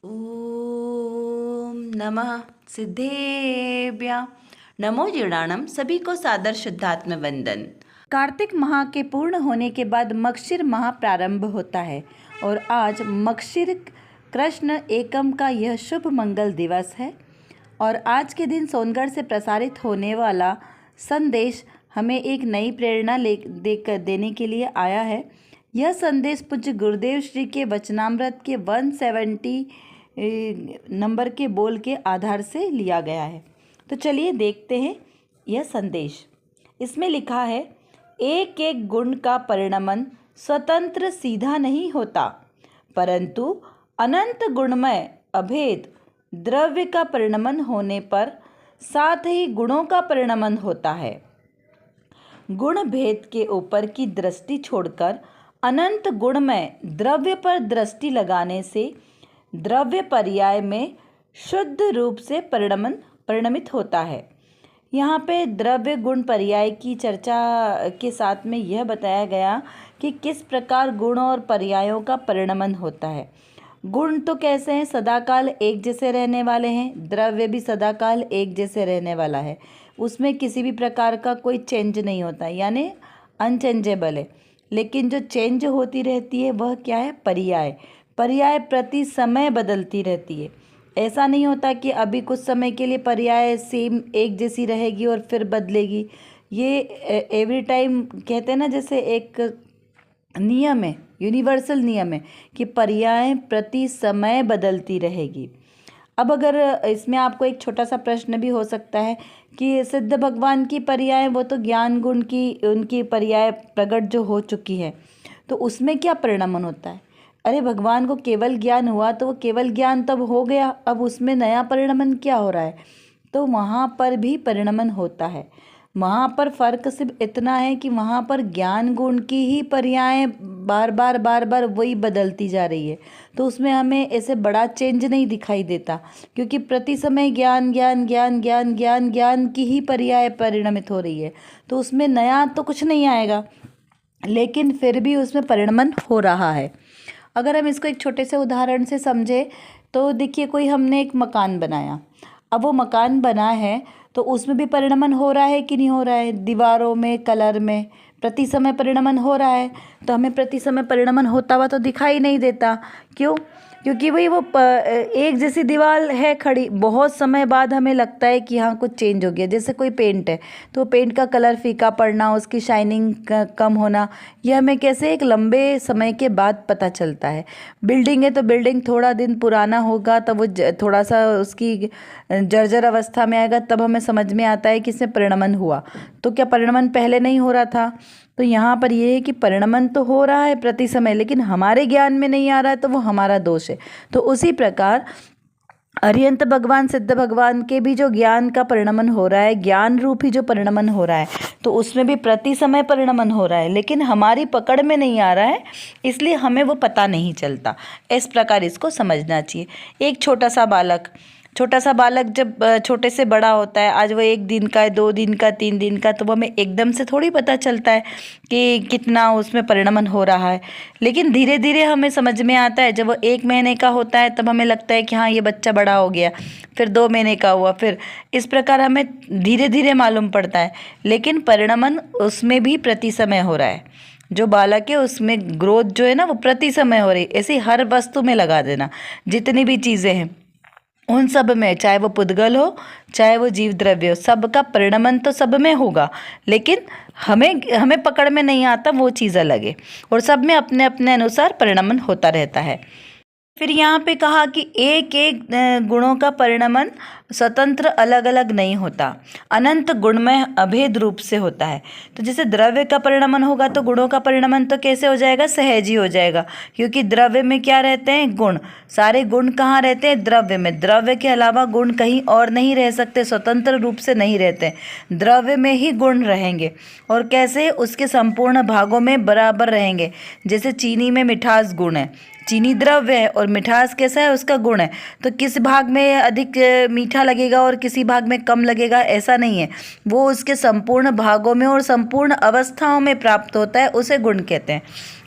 ओम नमः सिद्धेभ्य नमो जीर्णाणम। सभी को सादर शुद्धात्म वंदन। कार्तिक माह के पूर्ण होने के बाद मक्षिर माह प्रारंभ होता है और आज मक्षिर कृष्ण एकम का यह शुभ मंगल दिवस है। और आज के दिन सोनगढ़ से प्रसारित होने वाला संदेश हमें एक नई प्रेरणा देने के लिए आया है। यह संदेश पूज्य गुरुदेव श्री के वचनामृत के 170 नंबर के बोल के आधार से लिया गया है। तो चलिए देखते हैं यह संदेश। इसमें लिखा है, एक एक गुण का परिणमन स्वतंत्र सीधा नहीं होता, परंतु अनंत गुणमय अभेद द्रव्य का परिणमन होने पर साथ ही गुणों का परिणमन होता है। गुण भेद के ऊपर की दृष्टि छोड़कर अनंत गुणमय द्रव्य पर दृष्टि लगाने से द्रव्य पर्याय में शुद्ध रूप से परिणमित होता है। यहाँ पे द्रव्य गुण पर्याय की चर्चा के साथ में यह बताया गया कि किस प्रकार गुण और पर्यायों का परिणमन होता है। गुण तो कैसे हैं, सदाकाल एक जैसे रहने वाले हैं। द्रव्य भी सदाकाल एक जैसे रहने वाला है, उसमें किसी भी प्रकार का कोई चेंज नहीं होता, यानी अनचेंजेबल है। लेकिन जो चेंज होती रहती है वह क्या है, पर्याय। पर्याय प्रति समय बदलती रहती है। ऐसा नहीं होता कि अभी कुछ समय के लिए पर्याय सेम एक जैसी रहेगी और फिर बदलेगी। ये एवरी टाइम कहते हैं ना, जैसे एक नियम है, यूनिवर्सल नियम है कि पर्याय प्रति समय बदलती रहेगी। अब अगर इसमें आपको एक छोटा सा प्रश्न भी हो सकता है कि सिद्ध भगवान की पर्याय, वो तो ज्ञान गुण की उनकी पर्याय प्रकट जो हो चुकी है, तो उसमें क्या परिणमन होता है। अरे भगवान को केवल ज्ञान हुआ तो वो केवल ज्ञान तब हो गया, अब उसमें नया परिणमन क्या हो रहा है। तो वहाँ पर भी परिणमन होता है। वहाँ पर फ़र्क सिर्फ इतना है कि वहाँ पर ज्ञान गुण की ही पर्याय बार बार वही बदलती जा रही है, तो उसमें हमें ऐसे बड़ा चेंज नहीं दिखाई देता, क्योंकि प्रति समय ज्ञान ज्ञान ज्ञान ज्ञान ज्ञान ज्ञान की ही पर्याय परिणमित हो रही है। तो उसमें नया तो कुछ नहीं आएगा, लेकिन फिर भी उसमें परिणमन हो रहा है। अगर हम इसको एक छोटे से उदाहरण से समझें तो देखिए, कोई हमने एक मकान बनाया। अब वो मकान बना है तो उसमें भी परिणमन हो रहा है कि नहीं हो रहा है। दीवारों में, कलर में प्रति समय परिणमन हो रहा है। तो हमें प्रति समय परिणमन होता हुआ तो दिखाई नहीं देता। क्यों? क्योंकि वही वो एक जैसी दीवार है खड़ी, बहुत समय बाद हमें लगता है कि हाँ कुछ चेंज हो गया। जैसे कोई पेंट है तो पेंट का कलर फीका पड़ना, उसकी शाइनिंग कम होना, यह हमें कैसे एक लंबे समय के बाद पता चलता है। बिल्डिंग है तो बिल्डिंग थोड़ा दिन पुराना होगा तब वो थोड़ा सा उसकी जर्जर अवस्था में आएगा, तब हमें समझ में आता है कि इसमें परिणमन हुआ। तो क्या परिणमन पहले नहीं हो रहा था? तो यहाँ पर यह है कि परिणमन तो हो रहा है प्रति समय, लेकिन हमारे ज्ञान में नहीं आ रहा है, तो वो हमारा दोष है। तो उसी प्रकार अरिहंत भगवान, सिद्ध भगवान के भी जो ज्ञान का परिणमन हो रहा है, ज्ञान रूप ही जो परिणमन हो रहा है, तो उसमें भी प्रति समय परिणमन हो रहा है, लेकिन हमारी पकड़ में नहीं आ रहा है, इसलिए हमें वो पता नहीं चलता। इस प्रकार इसको समझना चाहिए। एक छोटा सा बालक जब छोटे से बड़ा होता है, आज वो 1 दिन का है, 2 दिन का, 3 दिन का, तो वो हमें एकदम से थोड़ी पता चलता है कि कितना उसमें परिणमन हो रहा है। लेकिन धीरे धीरे हमें समझ में आता है। जब वो 1 महीने का होता है तब हमें लगता है कि हाँ ये बच्चा बड़ा हो गया, फिर 2 महीने का हुआ, फिर इस प्रकार हमें धीरे धीरे मालूम पड़ता है। लेकिन परिणमन उसमें भी प्रति समय हो रहा है। जो बालक है उसमें ग्रोथ जो है ना, वो प्रति समय हो रही है। ऐसे हर वस्तु में लगा देना, जितनी भी चीज़ें हैं उन सब में, चाहे वो पुद्गल हो चाहे वो जीव द्रव्य हो, सबका परिणमन तो सब में होगा, लेकिन हमें पकड़ में नहीं आता, वो चीज़ अलग है। और सब में अपने अपने अनुसार परिणमन होता रहता है। फिर यहाँ पे कहा कि एक एक गुणों का परिणमन स्वतंत्र अलग अलग नहीं होता, अनंत गुणमय अभेद रूप से होता है। तो जैसे द्रव्य का परिणमन होगा तो गुणों का परिणमन तो कैसे हो जाएगा, सहज ही हो जाएगा, क्योंकि द्रव्य में क्या रहते हैं, गुण। सारे गुण कहाँ रहते हैं, द्रव्य में। द्रव्य के अलावा गुण कहीं और नहीं रह सकते, स्वतंत्र रूप से नहीं रहते, द्रव्य में ही गुण रहेंगे। और कैसे, उसके संपूर्ण भागों में बराबर रहेंगे। जैसे चीनी में मिठास गुण है, चीनी द्रव्य है और मिठास कैसा है, उसका गुण है। तो किस भाग में अधिक मीठा लगेगा और किसी भाग में कम लगेगा, ऐसा नहीं है। वो उसके संपूर्ण भागों में और संपूर्ण अवस्थाओं में प्राप्त होता है, उसे गुण कहते हैं।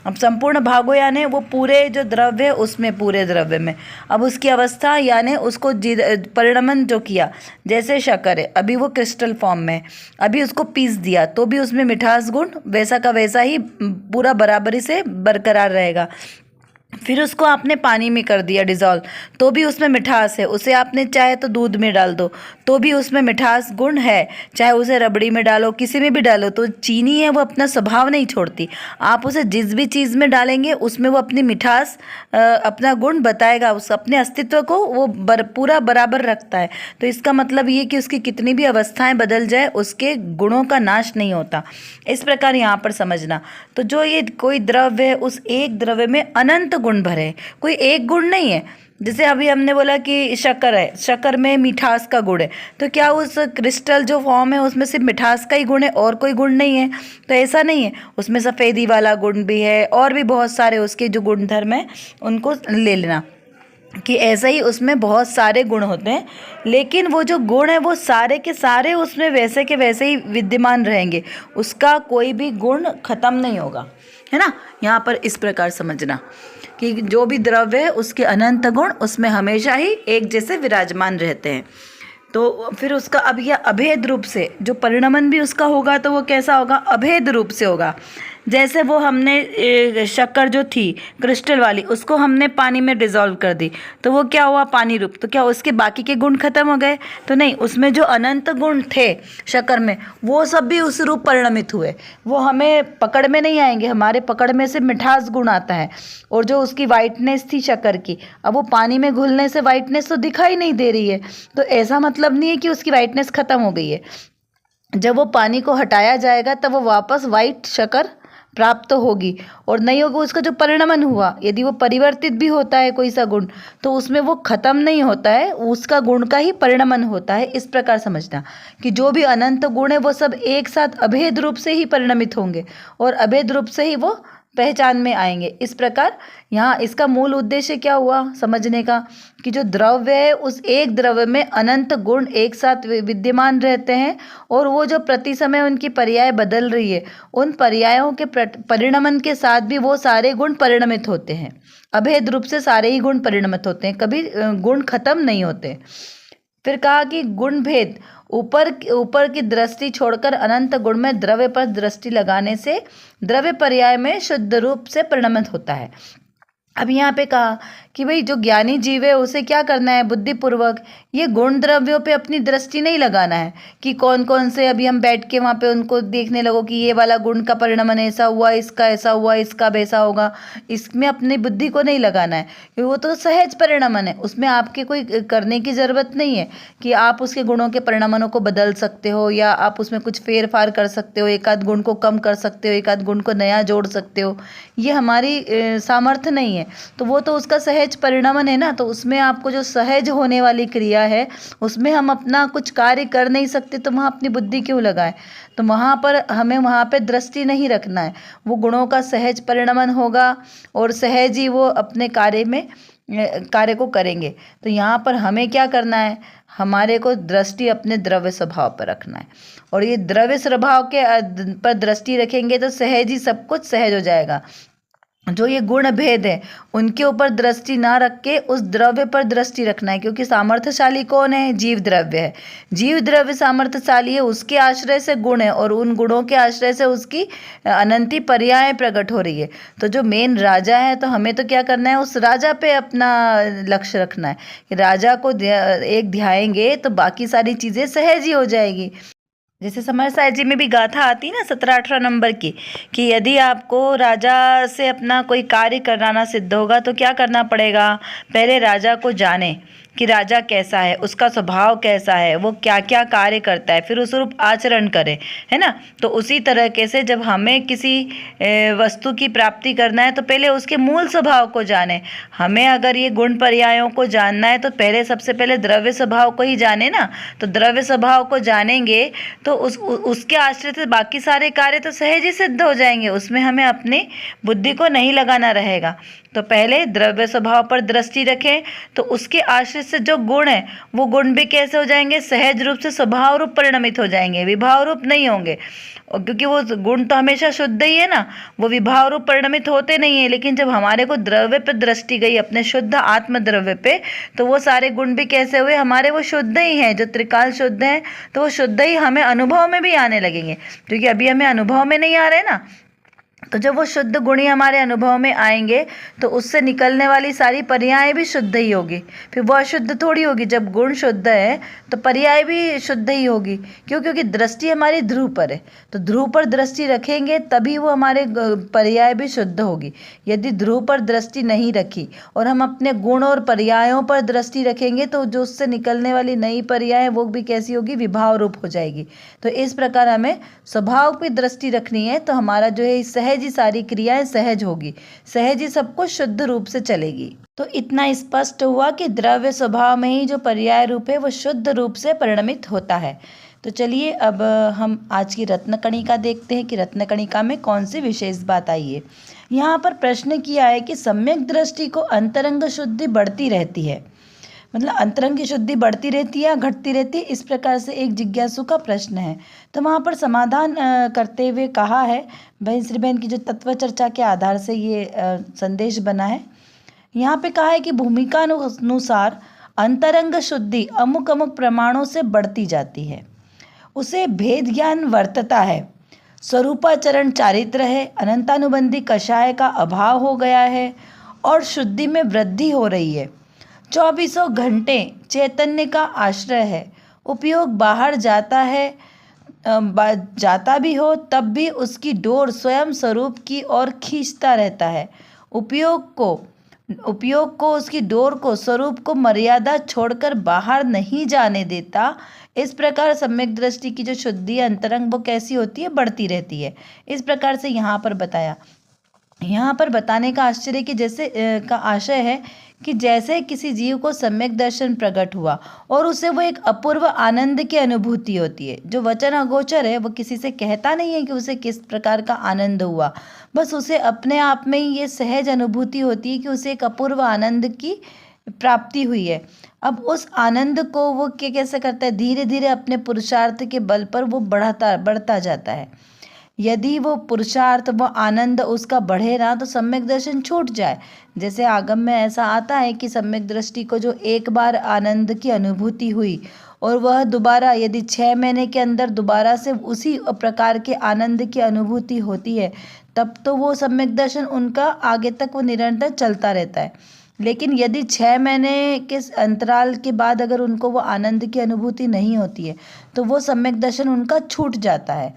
अब संपूर्ण भागों यानी वो पूरे जो द्रव्य है उसमें, पूरे द्रव्य में। अब उसकी अवस्था यानी उसको परिणमन जो किया, जैसे शक्कर है, अभी वो क्रिस्टल फॉर्म में है, अभी उसको पीस दिया तो भी उसमें मिठास गुण वैसा का वैसा ही पूरा बराबरी से बरकरार रहेगा। फिर उसको आपने पानी में कर दिया डिज़ोल्व, तो भी उसमें मिठास है। उसे आपने चाहे तो दूध में डाल दो तो भी उसमें मिठास गुण है, चाहे उसे रबड़ी में डालो, किसी में भी डालो। तो चीनी है वो अपना स्वभाव नहीं छोड़ती, आप उसे जिस भी चीज़ में डालेंगे उसमें वो अपनी मिठास अपना गुण बताएगा, उस अपने अस्तित्व को वो पूरा बराबर रखता है। तो इसका मतलब ये कि उसकी कितनी भी अवस्थाएं बदल जाए उसके गुणों का नाश नहीं होता। इस प्रकार यहाँ पर समझना। तो जो ये कोई द्रव्य है, उस एक द्रव्य में अनंत गुण भरे हैं, कोई एक गुण नहीं है। जैसे अभी हमने बोला कि शक्कर है, शक्कर में मिठास का गुण है, तो क्या उस क्रिस्टल जो फॉर्म है उसमें सिर्फ मिठास का ही गुण है और कोई गुण नहीं है? तो ऐसा नहीं है, उसमें सफ़ेदी वाला गुण भी है और भी बहुत सारे उसके जो गुणधर्म है उनको ले लेना कि ऐसा ही उसमें बहुत सारे गुण होते हैं। लेकिन वो जो गुण है वो सारे के सारे उसमें वैसे के वैसे ही विद्यमान रहेंगे, उसका कोई भी गुण खत्म नहीं होगा, है ना। यहाँ पर इस प्रकार समझना कि जो भी द्रव्य है उसके अनंत गुण उसमें हमेशा ही एक जैसे विराजमान रहते हैं। तो फिर उसका अब यह अभेद रूप से जो परिणमन भी उसका होगा तो वो कैसा होगा, अभेद रूप से होगा। जैसे वो हमने शक्कर जो थी क्रिस्टल वाली उसको हमने पानी में डिज़ोल्व कर दी तो वो क्या हुआ, पानी रूप। तो क्या उसके बाकी के गुण खत्म हो गए? तो नहीं, उसमें जो अनंत गुण थे शक्कर में वो सब भी उस रूप परिणमित हुए। वो हमें पकड़ में नहीं आएंगे, हमारे पकड़ में से मिठास गुण आता है। और जो उसकी वाइटनेस थी शक्कर की, अब वो पानी में घुलने से वाइटनेस तो दिखाई नहीं दे रही है, तो ऐसा मतलब नहीं है कि उसकी वाइटनेस खत्म हो गई है। जब वो पानी को हटाया जाएगा तब वो वापस वाइट शक्कर प्राप्त होगी और नहीं होगा। उसका जो परिणमन हुआ, यदि वो परिवर्तित भी होता है कोई सा गुण, तो उसमें वो खत्म नहीं होता है, उसका गुण का ही परिणमन होता है। इस प्रकार समझना कि जो भी अनंत गुण है वो सब एक साथ अभेद रूप से ही परिणमित होंगे और अभेद रूप से ही वो पहचान में आएंगे। इस प्रकार यहाँ इसका मूल उद्देश्य क्या हुआ समझने का, कि जो द्रव्य है उस एक द्रव्य में अनंत गुण एक साथ विद्यमान रहते हैं और वो जो प्रति समय उनकी पर्याय बदल रही है, उन पर्यायों के परिणमन के साथ भी वो सारे गुण परिणमित होते हैं। अभेद रूप से सारे ही गुण परिणमित होते हैं, कभी गुण खत्म नहीं होते। फिर कहा कि गुण भेद, ऊपर की दृष्टि छोड़कर अनंत गुण में द्रव्य पर दृष्टि लगाने से द्रव्य पर्याय में शुद्ध रूप से परिणमित होता है। अब यहाँ पे कहा कि भाई जो ज्ञानी जीव है उसे क्या करना है, बुद्धिपूर्वक ये गुण द्रव्यों पे अपनी दृष्टि नहीं लगाना है कि कौन कौन से अभी हम बैठ के वहाँ पे उनको देखने लगो कि ये वाला गुण का परिणमन ऐसा हुआ, इसका ऐसा हुआ, इसका वैसा होगा, इसमें अपनी बुद्धि को नहीं लगाना है क्योंकि वो तो सहज परिणमन है, उसमें आपके कोई करने की ज़रूरत नहीं है कि आप उसके गुणों के परिणमनों को बदल सकते हो या आप उसमें कुछ फेर फार कर सकते हो, एक आध गुण को कम कर सकते हो, एक आध गुण को नया जोड़ सकते हो, ये हमारी सामर्थ्य नहीं है। तो वो तो उसका सहज परिणमन है ना, तो उसमें आपको जो सहज होने वाली क्रिया है उसमें हम अपना कुछ कार्य कर नहीं सकते, तो वहाँ अपनी बुद्धि क्यों लगाएं। तो वहाँ पर हमें वहाँ पे दृष्टि नहीं रखना है, वो गुणों का सहज परिणमन होगा और सहज ही वो अपने कार्य को करेंगे। तो यहाँ पर हमें क्या करना है, हमारे को दृष्टि अपने द्रव्य स्वभाव पर रखना है और ये द्रव्य स्वभाव के पर दृष्टि रखेंगे तो सहज ही सब कुछ सहज हो जाएगा। जो ये गुण भेद है उनके ऊपर दृष्टि ना रख के उस द्रव्य पर दृष्टि रखना है, क्योंकि सामर्थ्यशाली कौन है, जीव द्रव्य है। जीव द्रव्य सामर्थ्यशाली है, उसके आश्रय से गुण है और उन गुणों के आश्रय से उसकी अनंती पर्याय प्रकट हो रही है। तो जो मेन राजा है, तो हमें तो क्या करना है, उस राजा पे अपना लक्ष्य रखना है कि राजा को एक ध्याएंगे तो बाकी सारी चीज़ें सहज ही हो जाएगी। जैसे समर साय जी में भी गाथा आती ना 17-18 नंबर की, कि यदि आपको राजा से अपना कोई कार्य कराना सिद्ध होगा तो क्या करना पड़ेगा, पहले राजा को जाने कि राजा कैसा है, उसका स्वभाव कैसा है, वो क्या क्या कार्य करता है, फिर उस रूप आचरण करें, है ना। तो उसी तरह से जब हमें किसी वस्तु की प्राप्ति करना है तो पहले उसके मूल स्वभाव को जाने। हमें अगर ये गुण पर्यायों को जानना है तो पहले सबसे पहले द्रव्य स्वभाव को ही जाने ना। तो द्रव्य स्वभाव को जानेंगे तो उसके आश्रित से बाकी सारे कार्य तो सहज ही सिद्ध हो जाएंगे, उसमें हमें अपनी बुद्धि को नहीं लगाना रहेगा। तो पहले द्रव्य स्वभाव पर दृष्टि रखें तो उसके आश्रित से जो गुण है वो गुण भी कैसे हो जाएंगे, सहज रूप से स्वभाव रूप परिणमित हो जाएंगे, विभाव रूप नहीं होंगे। और क्योंकि वो गुण तो हमेशा शुद्ध ही है ना, वो विभाव रूप परिणमित होते नहीं है। लेकिन जब हमारे को द्रव्य पे दृष्टि गई, अपने शुद्ध आत्म द्रव्य पे, तो वो सारे गुण भी कैसे हुए, हमारे वो शुद्ध ही हैं। जो त्रिकाल शुद्ध हैं तो वो शुद्ध ही हमें अनुभव में भी आने लगेंगे, क्योंकि अभी हमें अनुभव में नहीं आ रहे ना। तो जब वो शुद्ध गुण ही हमारे अनुभव में आएंगे तो उससे निकलने वाली सारी पर्याय भी शुद्ध ही होगी, फिर वो अशुद्ध थोड़ी होगी। जब गुण शुद्ध है तो पर्याय भी शुद्ध ही होगी। क्यों? क्योंकि दृष्टि हमारी ध्रुव पर है, तो ध्रुव पर दृष्टि रखेंगे तभी वो हमारे पर्याय भी शुद्ध होगी। यदि ध्रुव पर दृष्टि नहीं रखी और हम अपने गुण और पर्यायों पर दृष्टि रखेंगे तो जो उससे निकलने वाली नई पर्याय वो भी कैसी होगी, विभाव रूप हो जाएगी। तो इस प्रकार हमें स्वभाव की दृष्टि रखनी है, तो हमारा जो है सहज ही सारी क्रियाएं सहज होगी, सहज ही सब कुछ शुद्ध रूप से चलेगी। तो इतना स्पष्ट हुआ कि द्रव्य स्वभाव में ही जो पर्याय रूप है वो शुद्ध रूप से परिणमित होता है। तो चलिए अब हम आज की रत्नकणिका देखते हैं कि रत्नकणिका में कौन सी विशेष बात आई है। यहाँ पर प्रश्न किया है कि सम्यक दृष्टि को अंतरंग शुद्धि बढ़ती रहती है, मतलब अंतरंग की शुद्धि बढ़ती रहती है या घटती रहती है, इस प्रकार से एक जिज्ञासु का प्रश्न है। तो वहाँ पर समाधान करते हुए कहा है, बहन श्री बहन की जो तत्व चर्चा के आधार से ये संदेश बना है। यहाँ पे कहा है कि भूमिका अनुसार अंतरंग शुद्धि अमुक अमुक प्रमाणों से बढ़ती जाती है। उसे भेद ज्ञान वर्तता है, स्वरूपाचरण चारित्र है, अनंतानुबंधी कषाय का अभाव हो गया है और शुद्धि में वृद्धि हो रही है। 24 घंटे चैतन्य का आश्रय है, उपयोग बाहर जाता है, जाता भी हो तब भी उसकी डोर स्वयं स्वरूप की ओर खींचता रहता है। उपयोग को उसकी डोर को स्वरूप को मर्यादा छोड़कर बाहर नहीं जाने देता। इस प्रकार सम्यक दृष्टि की जो शुद्धि अंतरंग वो कैसी होती है, बढ़ती रहती है। इस प्रकार से यहाँ पर बताया। यहाँ पर बताने का आश्चर्य कि जैसे का आशय है कि जैसे किसी जीव को सम्यक दर्शन प्रकट हुआ और उसे वो एक अपूर्व आनंद की अनुभूति होती है। जो वचन अगोचर है वो किसी से कहता नहीं है कि उसे किस प्रकार का आनंद हुआ, बस उसे अपने आप में ही ये सहज अनुभूति होती है कि उसे एक अपूर्व आनंद की प्राप्ति हुई है। अब उस आनंद को वो कैसे करता है, धीरे धीरे अपने पुरुषार्थ के बल पर वो बढ़ता जाता है। यदि वो पुरुषार्थ वो आनंद उसका बढ़े ना तो सम्यक दर्शन छूट जाए। जैसे आगम में ऐसा आता है कि सम्यक दृष्टि को जो एक बार आनंद की अनुभूति हुई और वह दोबारा यदि 6 महीने के अंदर दोबारा से उसी प्रकार के आनंद की अनुभूति होती है, तब तो वो सम्यक दर्शन उनका आगे तक वो निरंतर चलता रहता है। लेकिन यदि 6 महीने के अंतराल के बाद अगर उनको वो आनंद की अनुभूति नहीं होती है तो वो सम्यक दर्शन उनका छूट जाता है।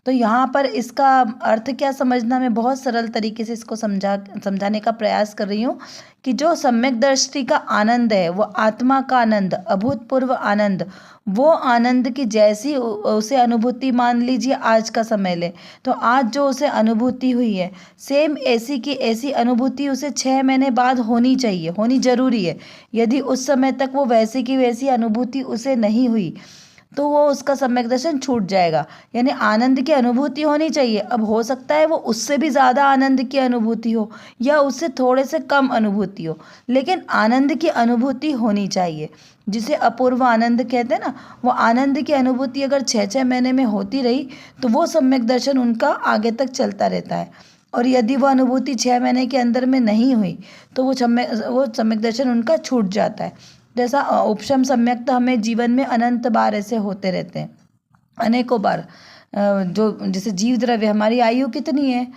तो यहाँ पर इसका अर्थ क्या समझना, मैं बहुत सरल तरीके से इसको समझाने का प्रयास कर रही हूँ कि जो सम्यक दृष्टि का आनंद है वो आत्मा का आनंद, अभूतपूर्व आनंद, वो आनंद की जैसी उसे अनुभूति मान लीजिए आज का समय ले तो आज जो उसे अनुभूति हुई है सेम ऐसी की ऐसी अनुभूति उसे 6 महीने बाद होनी चाहिए, होनी जरूरी है। यदि उस समय तक वो वैसी की वैसी अनुभूति उसे नहीं हुई तो वो उसका सम्यक दर्शन छूट जाएगा। यानी आनंद की अनुभूति होनी चाहिए। अब हो सकता है वो उससे भी ज़्यादा आनंद की अनुभूति हो या उससे थोड़े से कम अनुभूति हो, लेकिन आनंद की अनुभूति होनी चाहिए, जिसे अपूर्व आनंद कहते हैं ना। वो आनंद की अनुभूति अगर 6-6 महीने में होती रही तो वो सम्यक दर्शन उनका आगे तक चलता रहता है। और यदि वो अनुभूति 6 महीने के अंदर में नहीं हुई तो वो सम्यक दर्शन उनका छूट जाता है। जैसा उपशम सम्यक तो हमें जीवन में अनंत बार ऐसे होते रहते हैं, अनेकों बार। जो जैसे जीव द्रव्य, हमारी आयु कितनी है,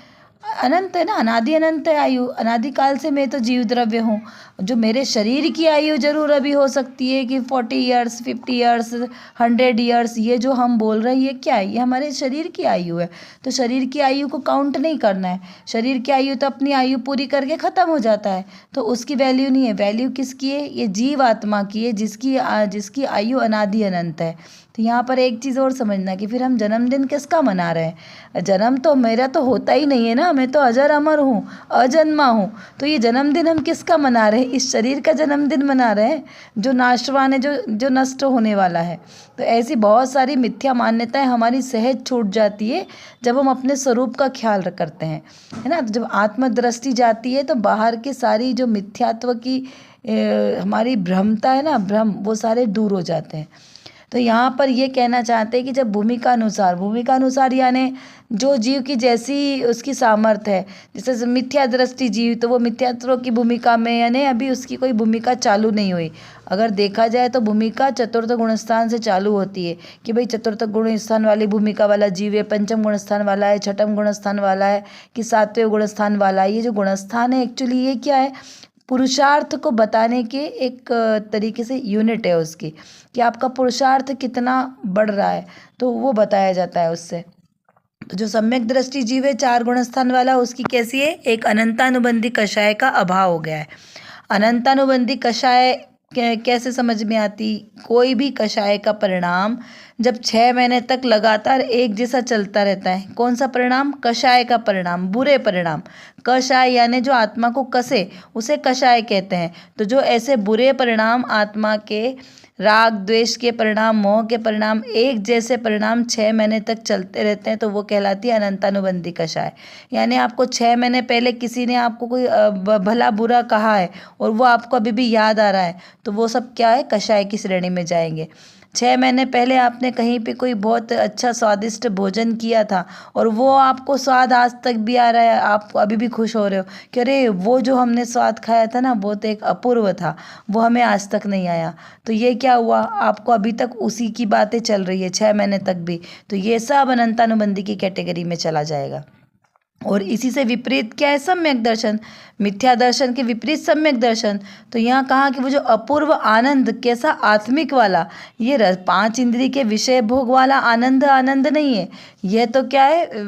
अनंत है ना, अनादि अनंत है आयु, अनादिकाल से मैं तो जीव द्रव्य हूँ। जो मेरे शरीर की आयु जरूर अभी हो सकती है कि 40 ईयर्स, 50 ईयर्स, 100 ईयर्स, ये जो हम बोल रहे हैं ये क्या है, ये हमारे शरीर की आयु है। तो शरीर की आयु को काउंट नहीं करना है। शरीर की आयु तो अपनी आयु पूरी करके ख़त्म हो जाता है, तो उसकी वैल्यू नहीं है। वैल्यू किसकी है, ये जीव आत्मा की है जिसकी आयु अनादि अनंत है। तो यहाँ पर एक चीज़ और समझना कि फिर हम जन्मदिन किसका मना रहे हैं। जन्म तो मेरा तो होता ही नहीं है ना, मैं तो अजर अमर हूँ, अजन्मा हूँ। तो ये जन्मदिन हम किसका मना रहे हैं? इस शरीर का जन्मदिन मना रहे हैं जो नाशवान है, जो नष्ट होने वाला है। तो ऐसी बहुत सारी मिथ्या मान्यताएं हमारी सहज छूट जाती है जब हम अपने स्वरूप का ख्याल करते हैं, है ना। तो जब आत्मदृष्टि जाती है तो बाहर की सारी जो मिथ्यात्व की हमारी भ्रमता है ना, भ्रम, वो सारे दूर हो जाते हैं। तो यहाँ पर ये कहना चाहते हैं कि जब भूमिका अनुसार यानी जो जीव की जैसी उसकी सामर्थ्य है, जैसे मिथ्या दृष्टि जीव, तो वो मिथ्यात्व की भूमिका में, यानी अभी उसकी कोई भूमिका चालू नहीं हुई। अगर देखा जाए तो भूमिका चतुर्थ गुण स्थान से चालू होती है कि भाई चतुर्थ गुण स्थान वाली भूमिका वाला जीव है, पंचम गुण स्थान वाला है, छठम गुण स्थान वाला है, कि सातवें गुण स्थान वाला है। ये जो गुण स्थान है एक्चुअली ये क्या है? पुरुषार्थ को बताने के एक तरीके से यूनिट है उसकी, कि आपका पुरुषार्थ कितना बढ़ रहा है, तो वो बताया जाता है उससे। तो जो सम्यक दृष्टि जीव है 4 गुण स्थान वाला, उसकी कैसी है? एक अनंतानुबंधी कषाय का अभाव हो गया है। अनंतानुबंधी कषाय कैसे समझ में आती? कोई भी कषाय का परिणाम जब 6 महीने तक लगातार एक जैसा चलता रहता है, कौन सा परिणाम? कषाय का परिणाम, बुरे परिणाम। कषाय यानी जो आत्मा को कसे, उसे कषाय कहते हैं। तो जो ऐसे बुरे परिणाम आत्मा के, राग द्वेष के परिणाम, मोह के परिणाम, एक जैसे परिणाम 6 महीने तक चलते रहते हैं, तो वो कहलाती है अनंतानुबंधी कषाय। यानी आपको 6 महीने पहले किसी ने आपको कोई भला बुरा कहा है और वो आपको अभी भी याद आ रहा है, तो वो सब क्या है? कषाय की श्रेणी में जाएंगे। 6 महीने पहले आपने कहीं पे कोई बहुत अच्छा स्वादिष्ट भोजन किया था और वो आपको स्वाद आज तक भी आ रहा है, आप अभी भी खुश हो रहे हो कि अरे वो जो हमने स्वाद खाया था ना, वो तो एक अपूर्व था, वो हमें आज तक नहीं आया। तो ये क्या हुआ? आपको अभी तक उसी की बातें चल रही है 6 महीने तक भी। तो ये सब अनंतानुबंधी की कैटेगरी में चला जाएगा। और इसी से विपरीत क्या है? सम्यक दर्शन। मिथ्या दर्शन के विपरीत सम्यक दर्शन। तो यहाँ कहा कि वो जो अपूर्व आनंद, कैसा? आत्मिक वाला। ये 5 इंद्रिय के विषय भोग वाला आनंद आनंद नहीं है, यह तो क्या है?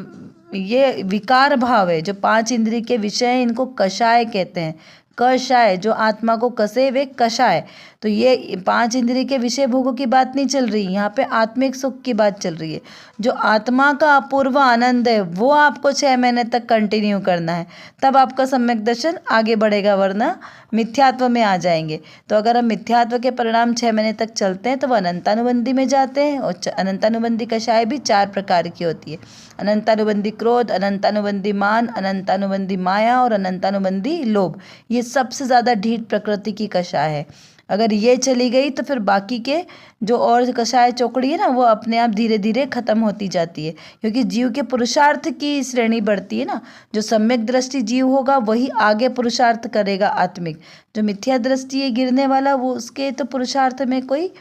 ये विकार भाव है। जो 5 इंद्रिय के विषय हैं, इनको कषाय कहते हैं। कषाय, जो आत्मा को कसे वे कषाय। तो ये 5 इंद्रिय के विषय भोगों की बात नहीं चल रही, यहाँ पे आत्मिक सुख की बात चल रही है। जो आत्मा का अपूर्व आनंद है, वो आपको 6 महीने तक कंटिन्यू करना है, तब आपका सम्यक दर्शन आगे बढ़ेगा, वरना मिथ्यात्व में आ जाएंगे। तो अगर हम मिथ्यात्व के परिणाम 6 महीने तक चलते हैं तो वो अनंतानुबंधी में जाते हैं। और अनंतानुबंधी कषाय भी 4 प्रकार की होती है: अनंतानुबंधी क्रोध, अनंतानुबंधी मान, अनंतानुबंधी माया और अनंतानुबंधी लोभ। ये सबसे ज़्यादा ढीठ प्रकृति की कषाय है। अगर ये चली गई तो फिर बाकी के जो और कषाय चौकड़ी है ना, वो अपने आप धीरे धीरे खत्म होती जाती है, क्योंकि जीव के पुरुषार्थ की श्रेणी बढ़ती है ना। जो सम्यक दृष्टि जीव होगा वही आगे पुरुषार्थ करेगा आत्मिक। जो मिथ्या दृष्टि है गिरने वाला, वो उसके तो पुरुषार्थ में कोई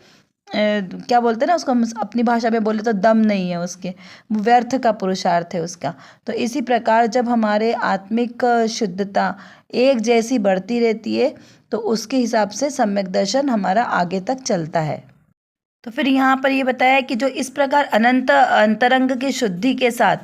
क्या बोलते हैं ना उसको, हम अपनी भाषा में बोले तो दम नहीं है उसके, वो व्यर्थ का पुरुषार्थ है उसका। तो इसी प्रकार जब हमारे आत्मिक शुद्धता एक जैसी बढ़ती रहती है तो उसके हिसाब से सम्यक दर्शन हमारा आगे तक चलता है। तो फिर यहाँ पर ये बताया कि जो इस प्रकार अनंत अंतरंग की शुद्धि के साथ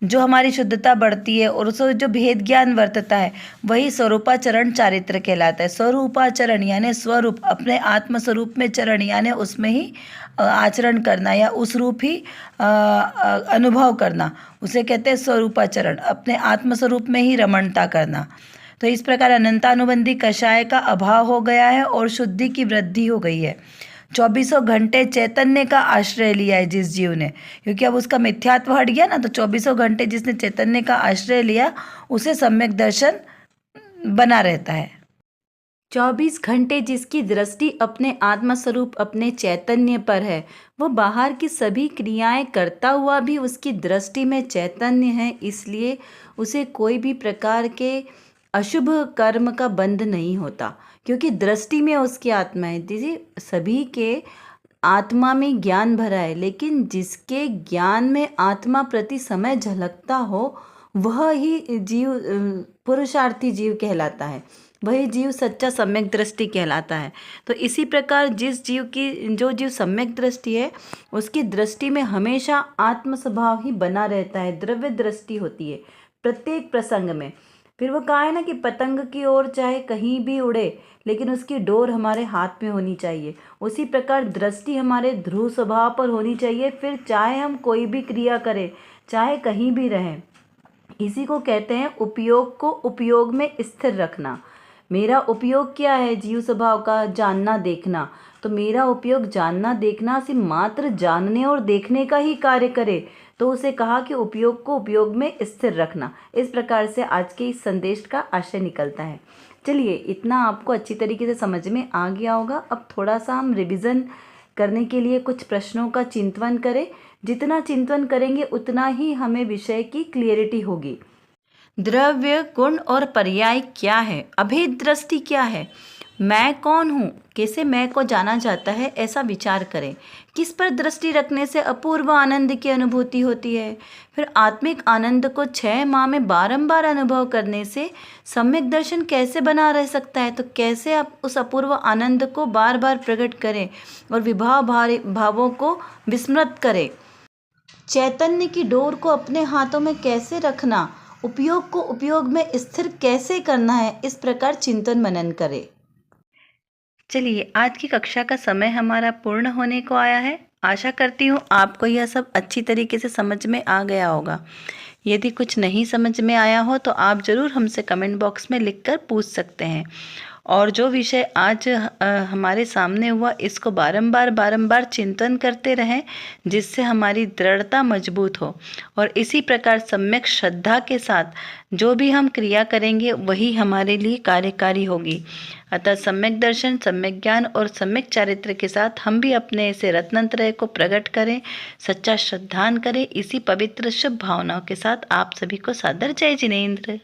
जो हमारी शुद्धता बढ़ती है और उसको जो भेद ज्ञान वर्तता है, वही स्वरूपाचरण चारित्र कहलाता है। स्वरूपाचरण यानी स्वरूप, अपने आत्म स्वरूप में चरण यानी उसमें ही आचरण करना या उस रूप ही अनुभव करना, उसे कहते हैं स्वरूपाचरण। अपने आत्म स्वरूप में ही रमणता करना। तो इस प्रकार अनंतानुबंधी कषाय का अभाव हो गया है और शुद्धि की वृद्धि हो गई है। 24 घंटे चैतन्य का आश्रय लिया है जिस जीव ने, क्योंकि अब उसका मिथ्यात्व हट गया ना, तो 24 घंटे जिसने चैतन्य का आश्रय लिया उसे सम्यक दर्शन बना रहता है। 24 घंटे जिसकी दृष्टि अपने आत्मस्वरूप अपने चैतन्य पर है, वो बाहर की सभी क्रियाएं करता हुआ भी उसकी दृष्टि में चैतन्य है, इसलिए उसे कोई भी प्रकार के अशुभ कर्म का बंध नहीं होता, क्योंकि दृष्टि में उसकी आत्मा है। दीजिए, सभी के आत्मा में ज्ञान भरा है, लेकिन जिसके ज्ञान में आत्मा प्रति समय झलकता हो वह ही जीव पुरुषार्थी जीव कहलाता है, वही जीव सच्चा सम्यक दृष्टि कहलाता है। तो इसी प्रकार जिस जीव की जो जीव सम्यक दृष्टि है उसकी दृष्टि में हमेशा आत्म स्वभाव ही बना रहता है, द्रव्य दृष्टि होती है प्रत्येक प्रसंग में। फिर वो कहा है ना कि पतंग की ओर चाहे कहीं भी उड़े लेकिन उसकी डोर हमारे हाथ में होनी चाहिए, उसी प्रकार दृष्टि हमारे ध्रुव स्वभाव पर होनी चाहिए। फिर चाहे हम कोई भी क्रिया करें, चाहे कहीं भी रहें, इसी को कहते हैं उपयोग को उपयोग में स्थिर रखना। मेरा उपयोग क्या है जीव स्वभाव का? जानना देखना। तो मेरा उपयोग जानना देखना से मात्र जानने और देखने का ही कार्य करे तो उसे कहा कि उपयोग को उपयोग में स्थिर रखना। इस प्रकार से आज के इस संदेश का आशय निकलता है। चलिए, इतना आपको अच्छी तरीके से समझ में आ गया होगा। अब थोड़ा सा हम रिवीजन करने के लिए कुछ प्रश्नों का चिंतन करें। जितना चिंतन करेंगे उतना ही हमें विषय की क्लियरिटी होगी। द्रव्य, गुण और पर्याय क्या है? अभेद दृष्टि क्या है? मैं कौन हूँ? कैसे मैं को जाना जाता है? ऐसा विचार करें। किस पर दृष्टि रखने से अपूर्व आनंद की अनुभूति होती है? फिर आत्मिक आनंद को 6 माह में बारंबार अनुभव करने से सम्यक दर्शन कैसे बना रह सकता है? तो कैसे आप उस अपूर्व आनंद को बार बार प्रकट करें और भावों को विस्मृत करें? चैतन्य की डोर को अपने हाथों में कैसे रखना, उपयोग को उपयोग में स्थिर कैसे करना है, इस प्रकार चिंतन मनन करें। चलिए, आज की कक्षा का समय हमारा पूर्ण होने को आया है। आशा करती हूँ आपको यह सब अच्छी तरीके से समझ में आ गया होगा। यदि कुछ नहीं समझ में आया हो तो आप ज़रूर हमसे कमेंट बॉक्स में लिखकर पूछ सकते हैं। और जो विषय आज हमारे सामने हुआ, इसको बारंबार चिंतन करते रहें, जिससे हमारी दृढ़ता मजबूत हो। और इसी प्रकार सम्यक श्रद्धा के साथ जो भी हम क्रिया करेंगे वही हमारे लिए कार्यकारी होगी। अतः सम्यक दर्शन, सम्यक ज्ञान और सम्यक चारित्र के साथ हम भी अपने ऐसे रत्नत्रय को प्रकट करें, सच्चा श्रद्धान करें। इसी पवित्र शुभ भावनाओं के साथ आप सभी को सादर जय जिनेंद्र।